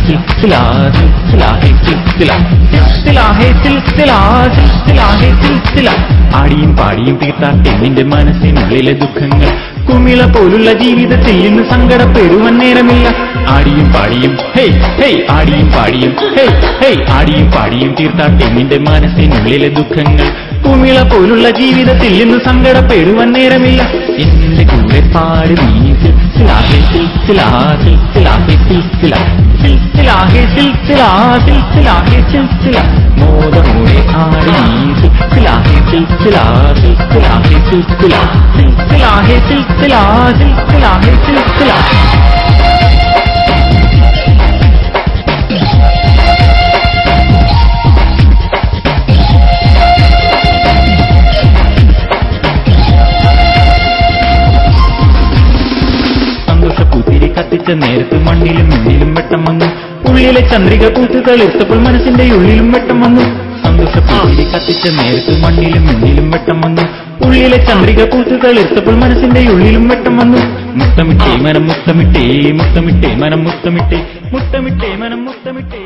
सिलसिला सिलसिला है सिलसिला सिलसिला है सिलसिला सिलसिला है सिलसिല ആടിയും പാടിയും തീർത്താട്ടെ നിന്റെ മനസ്സിനുള്ളിലെ ദുഃഖങ്ങൾ കുമിള പോലുള്ള ജീവിതത്തിൽ ഇന്ന് സങ്കടപ്പെടുവാൻ നേരമില്ല ആടിയും പാടിയും ഹേയ് ഹേയ് ആടിയും പാടിയും ഹേയ് ഹേയ് ആടിയും പാടിയും തീർത്താട്ടെ നിന്റെ മനസ്സിനുള്ളിലെ ദുഃഖങ്ങൾ കുമിള പോലുള്ള ജീവിതത്തിൽ ഇന്ന് സങ്കടപ്പെടുവാൻ നേരമില്ല എന്റെ കൂടെ പാടി നീ സിൽസിലാ ഹേ സിൽസിലാ സിൽസിലാ ഹേ സിൽസില സിൽസിലാ ഹേ സിൽസിലാ സിൽസിലാ ഹേ സിൽസില മോദമോടെ ആടി നീ സിൽസിലാ ഹേ സിൽസിലാ സിൽസിലാ ഹേ സിൽസില സിൽസിലാ ഹേ സിൽസിലാ സിൽസിലാ ഹേ സിൽസില കത്തിച്ച നേരത്ത് മണ്ണിലും മുന്നിലും വെട്ടം വന്നു ഉള്ളിലെ ചന്ദ്രിക പൂത്ത് തളിർത്തപ്പോൾ മനസ്സിന്റെ ഉള്ളിലും വെട്ടം വന്നു സന്തോഷപ്പൂത്തിരി കത്തിച്ച നേരത്ത് മണ്ണിലും മുന്നിലും വെട്ടം വന്നു ഉള്ളിലെ ചന്ദ്രിക പൂത്ത് തളിർത്തപ്പോൾ മനസ്സിന്റെ ഉള്ളിലും വെട്ടം വന്നു മുത്തമിട്ടേ മനം മുത്തമിട്ടേ മുത്തമിട്ടേ മനം മുത്തമിട്ടേ മുത്തമിട്ടേ മനം മുത്തമിട്ടേ